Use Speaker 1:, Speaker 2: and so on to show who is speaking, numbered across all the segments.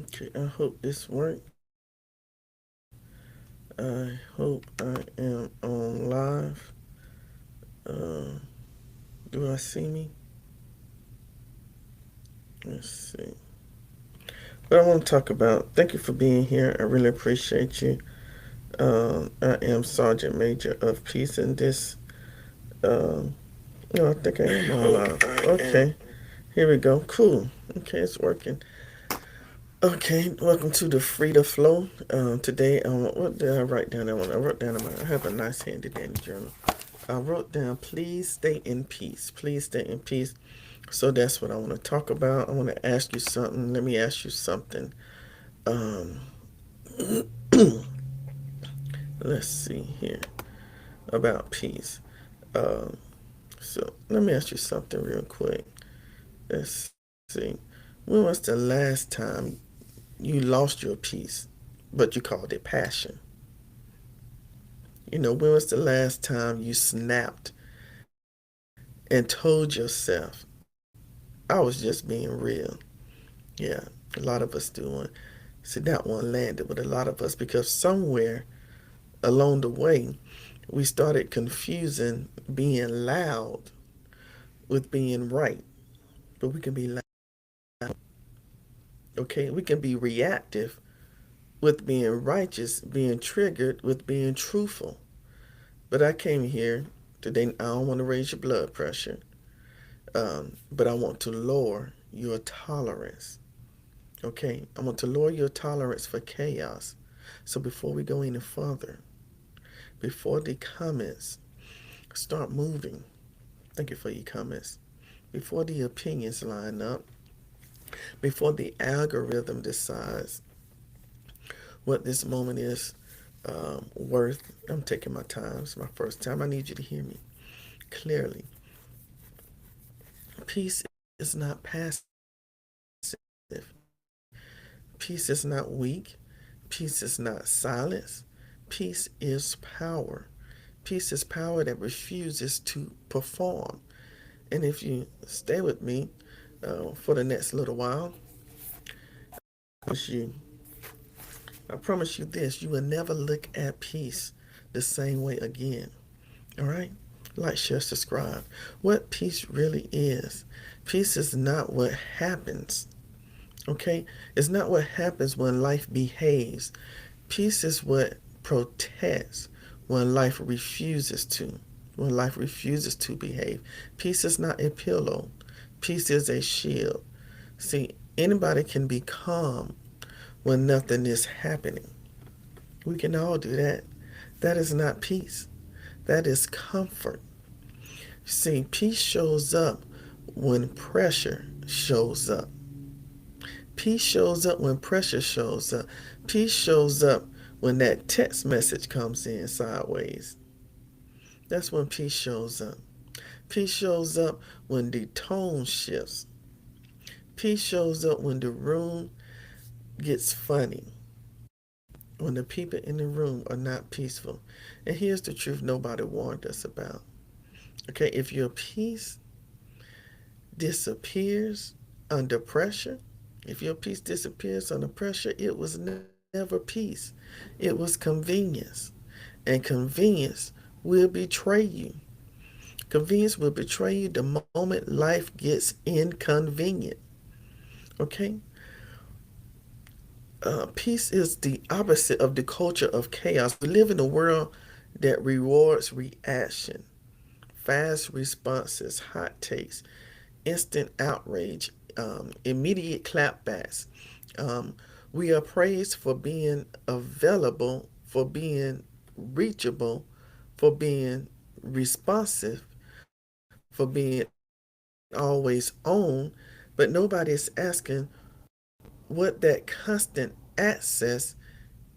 Speaker 1: Okay, I hope this works. I hope I am on live. Uh, do I see me? Let's see. But I want to talk about, thank you for being here. I really appreciate you. I am Sergeant Major of Peace, and this, no, I think I am on live. Okay, here we go. Cool. Okay, it's working. Okay, welcome to the Freda Flow. Today, what did I write down? I wrote down, I have a nice handy dandy journal. I wrote down, please stay in peace. Please stay in peace. So that's what I want to talk about. I want to ask you something. Let me ask you something. Um, let's see here about peace. Um, so let me ask you something real quick. Let's see. When was the last time you lost your peace, but you called it passion? When was the last time you snapped and told yourself, I was just being real? Yeah, a lot of us do one. See, that one landed with a lot of us because somewhere along the way, we started confusing being loud with being right. But we can be loud, okay? We can be reactive with being righteous, being triggered with being truthful. But I came here today, I don't want to raise your blood pressure, but I want to lower your tolerance. Okay, I want to lower your tolerance for chaos. So before we go any further, before the comments start moving, thank you for your comments. Before the opinions line up, before the algorithm decides what this moment is worth, I'm taking my time. It's my first time. I need you to hear me clearly. Peace is not passive. Peace is not weak. Peace is not silence. Peace is power. Peace is power that refuses to perform. And if you stay with me for the next little while, I promise you, I promise you this: you will never look at peace the same way again. All right? Like, share, subscribe. What peace really is. Peace is not what happens. Okay? It's not what happens when life behaves. Peace is what protects when life refuses to. When life refuses to behave. Peace is not a pillow. Peace is a shield. See, anybody can be calm when nothing is happening. We can all do that. That is not peace. That is comfort. See, peace shows up when pressure shows up. Peace shows up when pressure shows up. Peace shows up when that text message comes in sideways. That's when peace shows up. Peace shows up when the tone shifts. Peace shows up when the room gets funny. When the people in the room are not peaceful. And here's the truth nobody warned us about. Okay, if your peace disappears under pressure, if your peace disappears under pressure, it was never peace. It was convenience. And convenience will betray you. Convenience will betray you the moment life gets inconvenient. Okay? Peace is the opposite of the culture of chaos. We live in a world that rewards reaction, fast responses, hot takes, instant outrage, immediate clapbacks. Um, we are praised for being available, for being reachable, for being responsive, for being always on, but nobody is asking what that constant access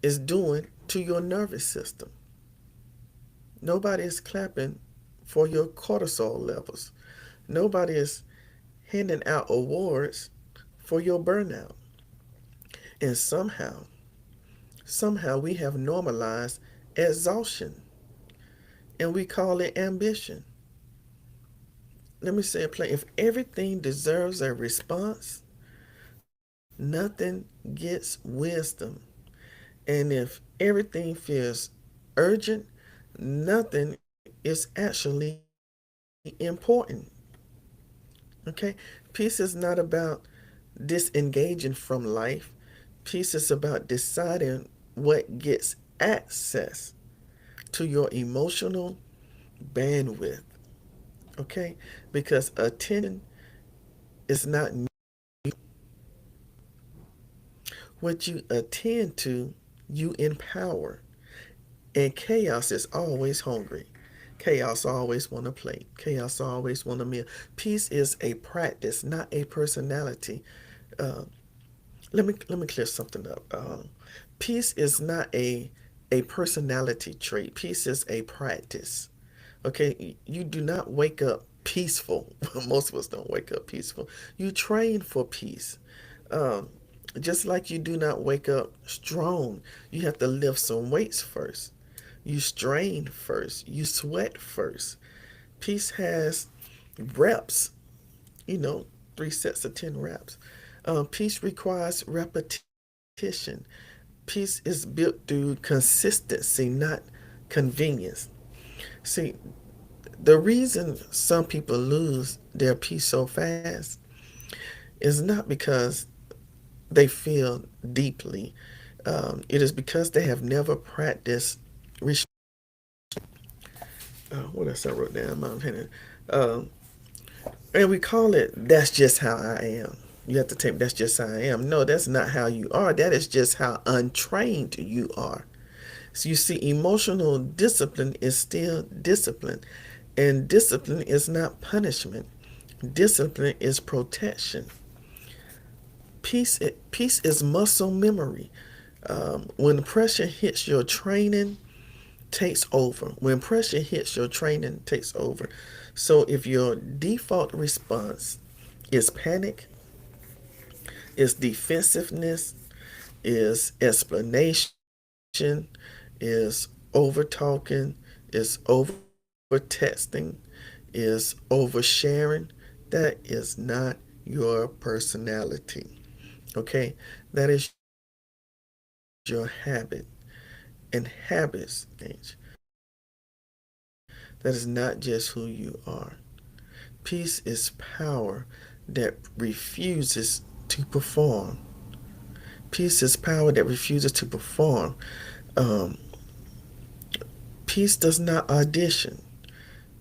Speaker 1: is doing to your nervous system. Nobody is clapping for your cortisol levels. Nobody is handing out awards for your burnout. And somehow we have normalized exhaustion and we call it ambition. Let me say it plain. If everything deserves a response, Nothing gets wisdom. And if everything feels urgent, nothing is actually important. Okay? Peace is not about disengaging from life. Peace is about deciding what gets access to your emotional bandwidth. Okay? Because attention is not what you attend to, you empower. And chaos is always hungry. Chaos always want a plate. Chaos always want a meal. Peace is a practice, not a personality. Uh, let me clear something up. Peace is not a personality trait. Peace is a practice. Okay, you do not wake up peaceful. Most of us don't wake up peaceful. You train for peace. Um, just like you do not wake up strong, you have to lift some weights first. You strain first. You sweat first. Peace has reps, you know, 3 sets of 10 reps. Peace requires repetition. Peace is built through consistency, not convenience. See, the reason some people lose their peace so fast is not because they feel deeply. It is because they have never practiced. What else I wrote down? Mom had um, and we call it "That's just how I am." You have to take "That's just how I am." No, that's not how you are. That is just how untrained you are. So you see, emotional discipline is still discipline, and discipline is not punishment. Discipline is protection. Peace is muscle memory. When pressure hits your training, takes over. When pressure hits your training, takes over. So if your default response is panic, is defensiveness, is explanation, is over talking, is over texting, is oversharing, that is not your personality. Okay? That is your habit. And habits change. That is not just who you are. Peace is power that refuses to perform. Peace is power that refuses to perform. Um, Peace does not audition.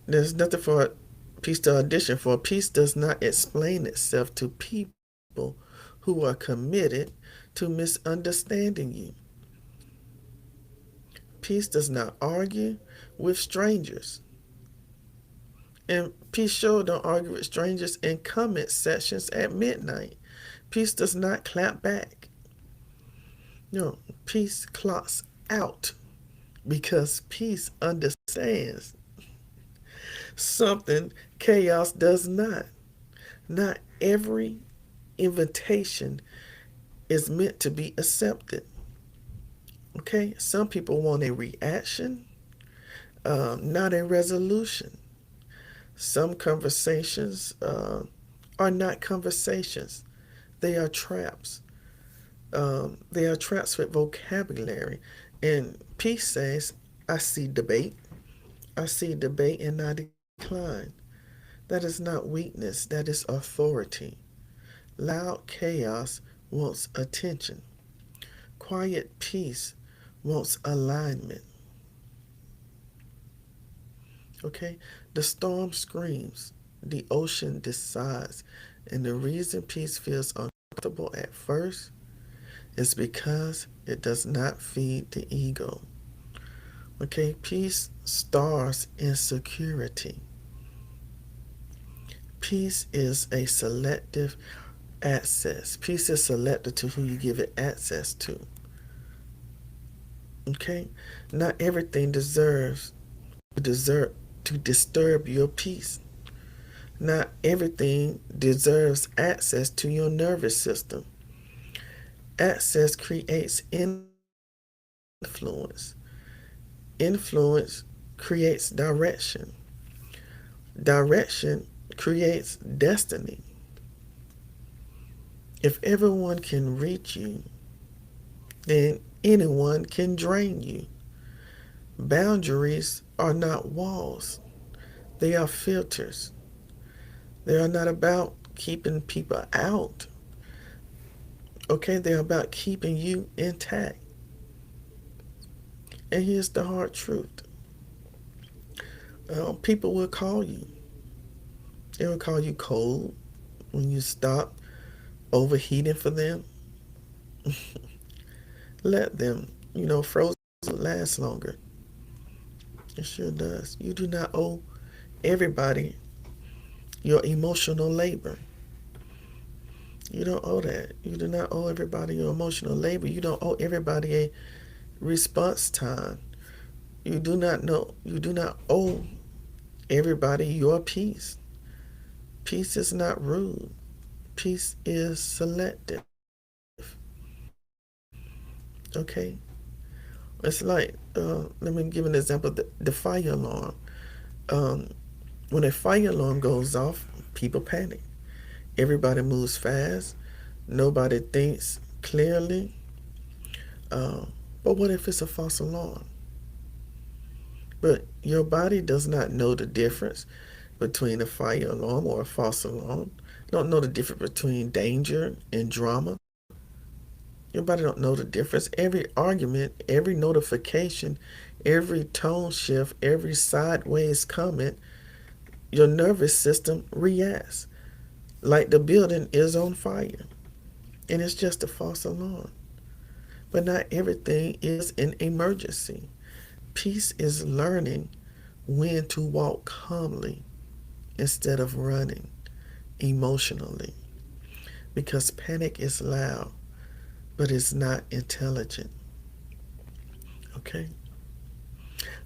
Speaker 1: There's nothing for peace to audition for. Peace does not explain itself to people who are committed to misunderstanding you. Peace does not argue with strangers. And peace sure don't argue with strangers in comment sections at midnight. Peace does not clap back. No, peace clocks out because peace understands something chaos does not. Not every invitation is meant to be accepted. Okay? Some people want a reaction, not a resolution. Some conversations are not conversations, they are traps. They are traps with vocabulary. And peace says, I see debate. I see debate and I decline. That is not weakness, that is authority. Loud chaos wants attention. Quiet peace wants alignment. Okay? The storm screams, the ocean decides, and the reason peace feels uncomfortable at first is because it does not feed the ego. Okay? Peace stars in security. Peace is a selective access. Peace is selective to who you give it access to. Okay? Not everything deserve to disturb your peace. Not everything deserves access to your nervous system. Access creates influence. Influence creates direction. Direction creates destiny. If everyone can reach you, then anyone can drain you. Boundaries are not walls, they are filters. They are not about keeping people out. Okay, they're about keeping you intact. And here's the hard truth. People will call you. They will call you cold when you stop overheating for them. Let them. Frozen lasts longer. It sure does. You do not owe everybody your emotional labor. You don't owe that. You do not owe everybody your emotional labor. You don't owe everybody a response time. You do not owe everybody your peace. Peace is not rude. Peace is selective. Okay? It's like, let me give an example. The fire alarm. Um, when a fire alarm goes off, people panic. Everybody moves fast. Nobody thinks clearly. Uh, but what if it's a false alarm? But your body does not know the difference between a fire alarm or a false alarm. Don't know the difference between danger and drama. Your body don't know the difference. Every argument, every notification, every tone shift, every sideways comment, your nervous system reacts like the building is on fire. And it's just a false alarm. But not everything is an emergency. Peace is learning when to walk calmly instead of running emotionally. Because panic is loud, but it's not intelligent. Okay?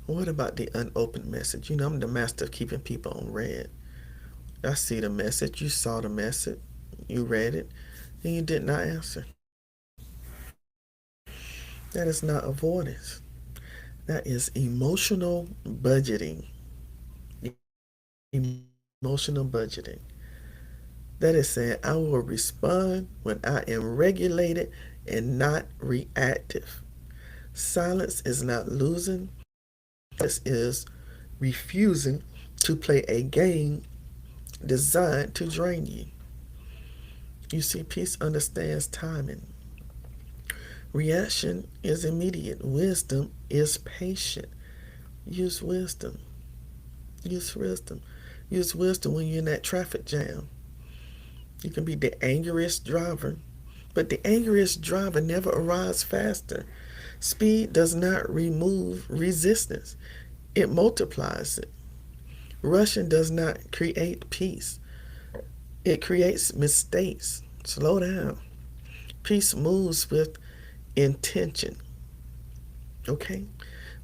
Speaker 1: What about the unopened message? I'm the master of keeping people on red. I see the message, you saw the message, you read it, and you did not answer. That is not avoidance. That is emotional budgeting. Emotional budgeting. That is saying I will respond when I am regulated and not reactive. Silence is not losing. This is refusing to play a game designed to drain you. You see, peace understands timing. Reaction is immediate. Wisdom is patient. Use wisdom. Use wisdom. Use wisdom when you're in that traffic jam. You can be the angriest driver, but the angriest driver never arrives faster. Speed does not remove resistance, it multiplies it. Rushing does not create peace, it creates mistakes. Slow down. Peace moves with intention. Okay?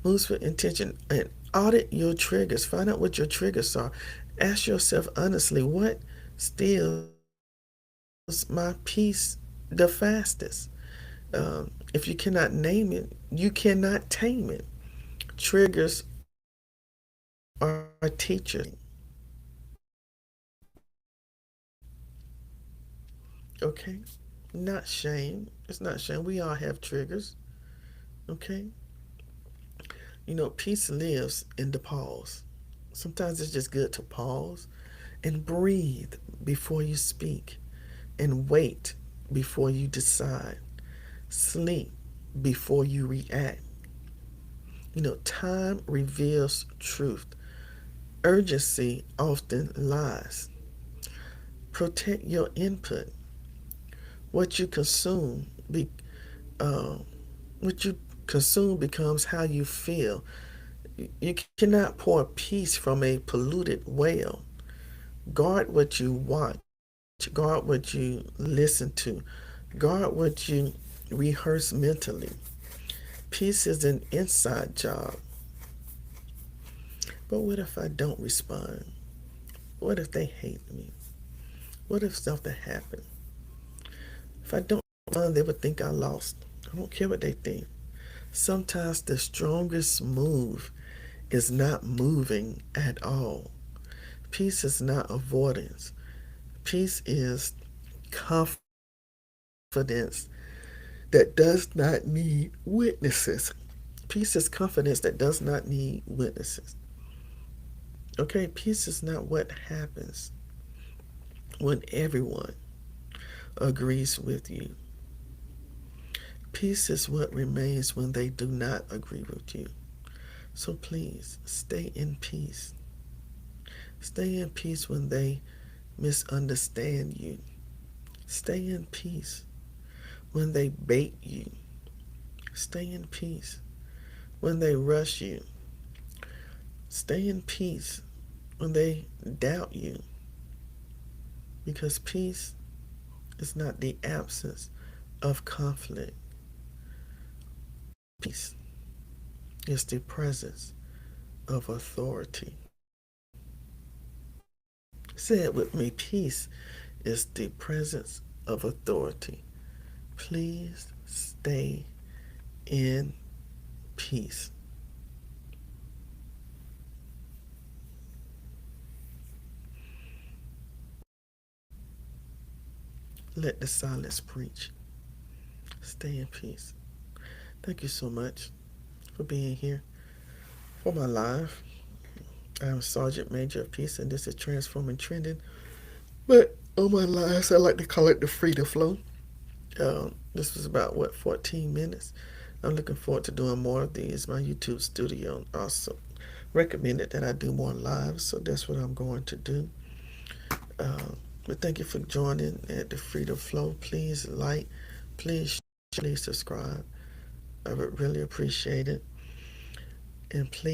Speaker 1: Moves with intention. And audit your triggers. Find out what your triggers are. Ask yourself honestly, what steals my peace the fastest? If you cannot name it, you cannot tame it. Triggers are teachers. Okay? Not shame. It's not shame. We all have triggers. Okay? Peace lives in the pause. Sometimes it's just good to pause and breathe before you speak, and wait before you decide, sleep before you react. Time reveals truth. Urgency often lies. Protect your input. What you consume, uh, what you consume becomes how you feel. You cannot pour peace from a polluted well. Guard what you watch. Guard what you listen to. Guard what you rehearse mentally. Peace is an inside job. But what if I don't respond? What if they hate me? What if something happened? If I don't respond, they would think I lost. I don't care what they think. Sometimes the strongest move is not moving at all. Peace is not avoidance. Peace is confidence. confidence that does not need witnesses. Peace is confidence that does not need witnesses. Okay, peace is not what happens when everyone agrees with you. Peace is what remains when they do not agree with you. So please stay in peace. Stay in peace when they misunderstand you. Stay in peace when they bait you. Stay in peace when they rush you. Stay in peace when they doubt you. Because peace is not the absence of conflict. Peace is the presence of authority. Say it with me. Peace is the presence of authority. Please stay in peace. Let the silence preach. Stay in peace. Thank you so much for being here for my live. I'm Sergeant Major of Peace, and this is Transforming Trending. But on my lives, I like to call it the Freda Flow. This was about, 14 minutes. I'm looking forward to doing more of these. My YouTube studio also recommended that I do more lives, so that's what I'm going to do. But thank you for joining at the Freda Flow. Please like, please share, please subscribe. I would really appreciate it. And please